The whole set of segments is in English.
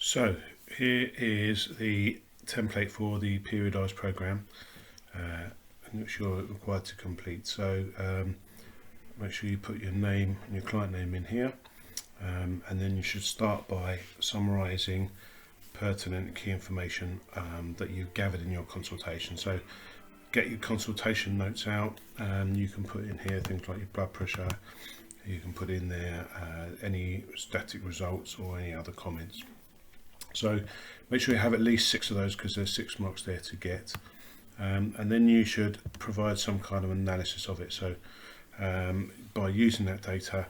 So here is the template for the periodised program, which you're required to complete. So make sure you put your name and your client name in here, and then you should start by summarising pertinent key information that you've gathered in your consultation. So get your consultation notes out, and you can put in here things like your blood pressure. You can put in there any static results or any other comments. So make sure you have at least 6 of those, because there's 6 marks there to get, and then you should provide some kind of analysis of it. So by using that data,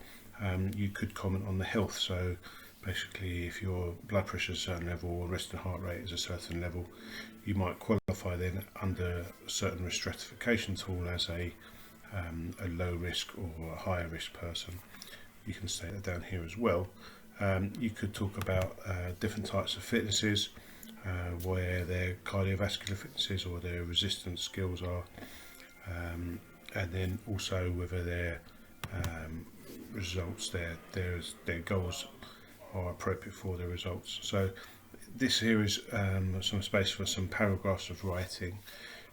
you could comment on the health. So basically, if your blood pressure is a certain level or resting heart rate is a certain level, you might qualify then under a certain risk stratification tool as a low risk or a higher risk person. You can state that down here as well. You could talk about different types of fitnesses, where their cardiovascular fitnesses or their resistance skills are, and then also whether their results, their goals are appropriate for their results. So this here is some space for some paragraphs of writing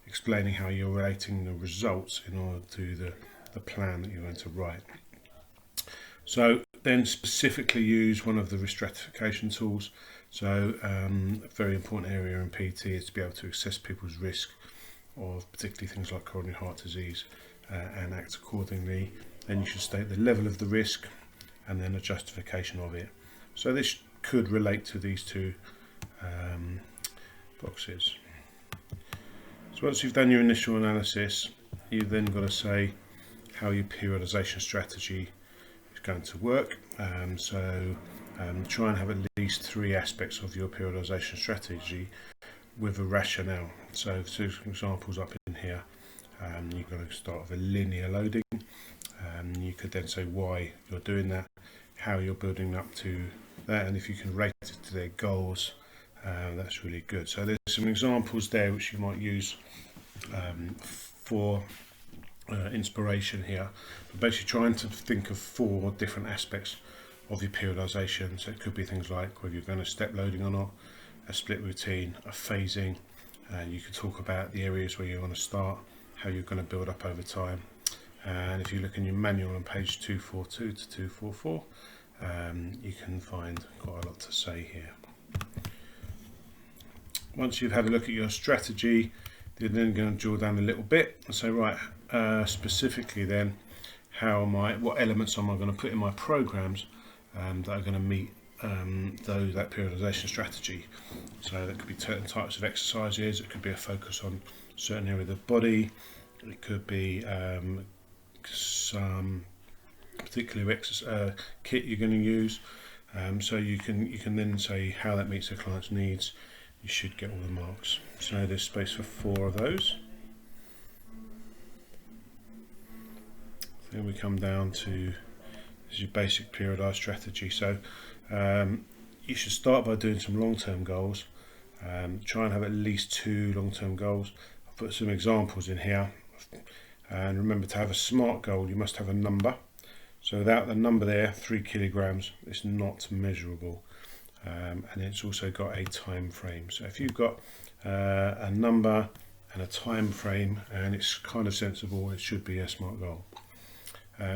explaining how you're relating the results in order to the plan that you're going to write. So then specifically use one of the risk stratification tools. So a very important area in PT is to be able to assess people's risk of particularly things like coronary heart disease and act accordingly. Then you should state the level of the risk and then a justification of it. So this could relate to these two boxes. So once you've done your initial analysis, you've then got to say how your periodisation strategy is going to work. Try and have at least 3 aspects of your periodisation strategy with a rationale. So 2 examples up in here. You're going to start with a linear loading. You could then say why you're doing that, how you're building up to that, and if you can rate it to their goals, that's really good. So there's some examples there which you might use for inspiration here. But basically trying to think of 4 different aspects of your periodisation. So it could be things like whether you're going to step loading or not, a split routine, a phasing, and you could talk about the areas where you want to start, how you're going to build up over time. And if you look in your manual on page 242 to 244, you can find quite a lot to say here. Once you've had a look at your strategy, you're then going to drill down a little bit and say, right, specifically then, what elements am I going to put in my programs that are going to meet that periodisation strategy? So that could be certain types of exercises, it could be a focus on a certain area of the body, it could be some particular kit you're going to use. So you can then say how that meets the client's needs. You should get all the marks. So there's space for 4 of those. Then we come down to this is your basic periodised strategy. So you should start by doing some long-term goals. Try and have at least 2 long-term goals. I've put some examples in here. And remember, to have a SMART goal, you must have a number. So without the number there, 3 kilograms, it's not measurable. And it's also got a time frame. So if you've got a number and a time frame and it's kind of sensible, it should be a SMART goal.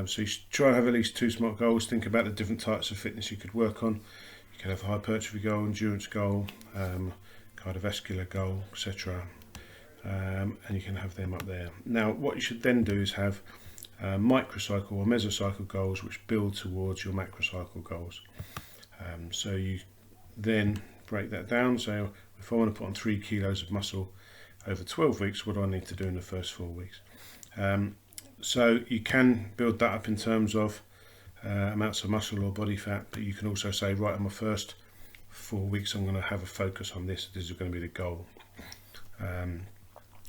So you should try and have at least 2 SMART goals. Think about the different types of fitness you could work on. You could have a hypertrophy goal, endurance goal, cardiovascular goal, etc. And you can have them up there. Now what you should then do is have microcycle or mesocycle goals which build towards your macrocycle goals. So you then break that down. So if I want to put on 3 kilos of muscle over 12 weeks, what do I need to do in the first 4 weeks? So you can build that up in terms of amounts of muscle or body fat, but you can also say, right, in my first 4 weeks I'm going to have a focus on this is going to be the goal.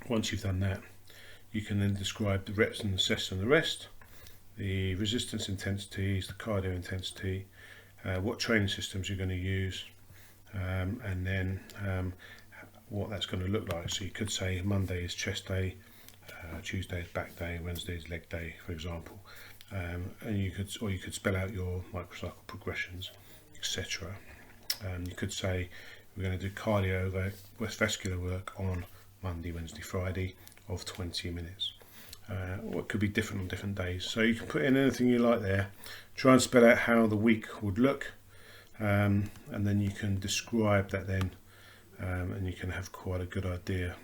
Once you've done that, you can then describe the reps and the sets and the rest, the resistance intensities, the cardio intensity, what training systems you're going to use, and then what that's going to look like. So you could say Monday is chest day, Tuesday is back day, Wednesday is leg day, for example, and you could spell out your microcycle progressions, etc. You could say we're going to do cardiovascular work on Monday, Wednesday, Friday of 20 minutes. Or it could be different on different days. So you can put in anything you like there. Try and spell out how the week would look, and then you can describe that then, and you can have quite a good idea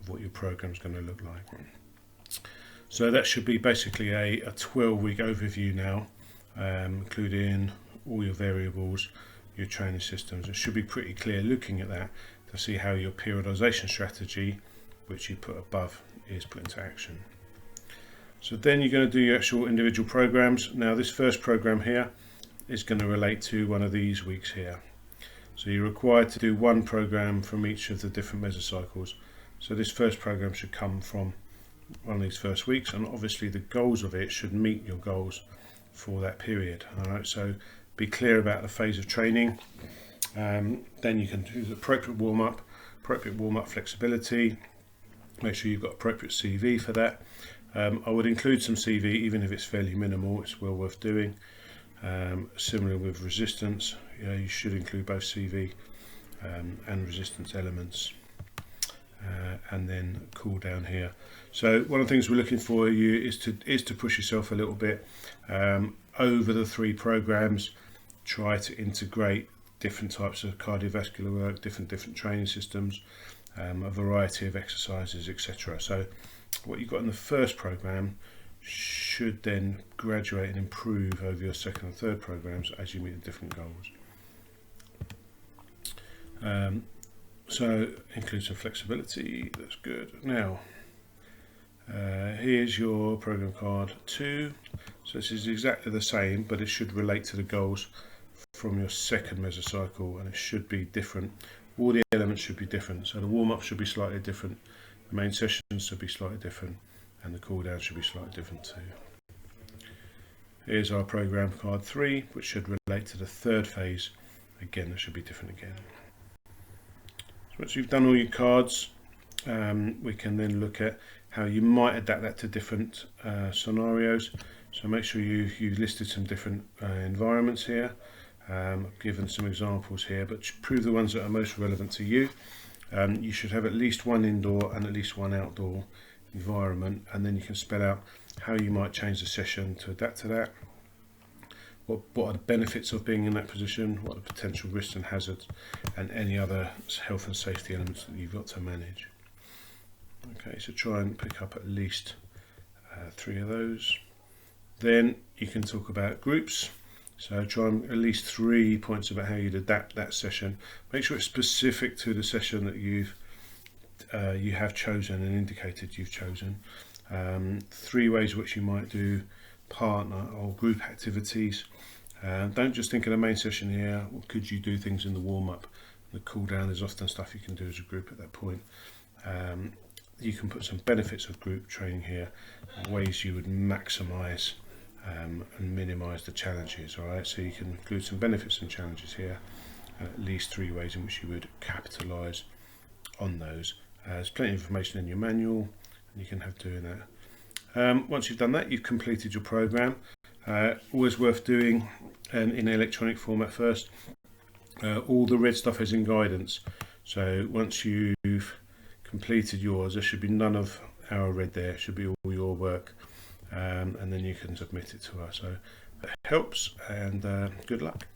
of what your program is going to look like. So that should be basically a 12-week overview now, including all your variables, your training systems. It should be pretty clear looking at that to see how your periodization strategy, which you put above, is put into action. So then you're going to do your actual individual programs. Now this first program here is going to relate to one of these weeks here. So you're required to do one program from each of the different mesocycles. So this first program should come from one of these first weeks, and obviously the goals of it should meet your goals for that period. All right, so be clear about the phase of training. Then you can do the appropriate warm-up flexibility. Make sure you've got appropriate CV for that. I would include some CV, even if it's fairly minimal. It's well worth doing. Similar with resistance, you should include both CV and resistance elements. And then cool down here. So one of the things we're looking for you is to push yourself a little bit over the 3 programs. Try to integrate different types of cardiovascular work, different training systems, a variety of exercises, etc. So what you've got in the first program should then graduate and improve over your second and third programs as you meet the different goals. So include some flexibility, that's good. Now, here's your program card 2. So this is exactly the same, but it should relate to the goals from your second mesocycle, and it should be different. All the elements should be different. So the warm-up should be slightly different, the main sessions should be slightly different, and the cool-down should be slightly different too. Here's our program card 3, which should relate to the third phase. Again, that should be different again. Once you've done all your cards, we can then look at how you might adapt that to different scenarios. So make sure you've listed some different environments here. I've given some examples here, but prove the ones that are most relevant to you. You should have at least one indoor and at least one outdoor environment, and then you can spell out how you might change the session to adapt to that. What are the benefits of being in that position, what are the potential risks and hazards, and any other health and safety elements that you've got to manage. Okay, so try and pick up at least 3 of those. Then you can talk about groups. So try and at least 3 points about how you'd adapt that session. Make sure it's specific to the session that you have chosen and indicated you've chosen. 3 ways which you might do partner or group activities. Don't just think of the main session here. What could you do things in the warm-up? The cool down, there's often stuff you can do as a group at that point. You can put some benefits of group training here, ways you would maximise and minimise the challenges. All right, so you can include some benefits and challenges here, at least 3 ways in which you would capitalise on those. There's plenty of information in your manual, and you can have doing that. Once you've done that, you've completed your program. Always worth doing in electronic format first. All the red stuff is in guidance, so once you've completed yours, there should be none of our red there. It should be all your work, and then you can submit it to us. So that helps, and good luck.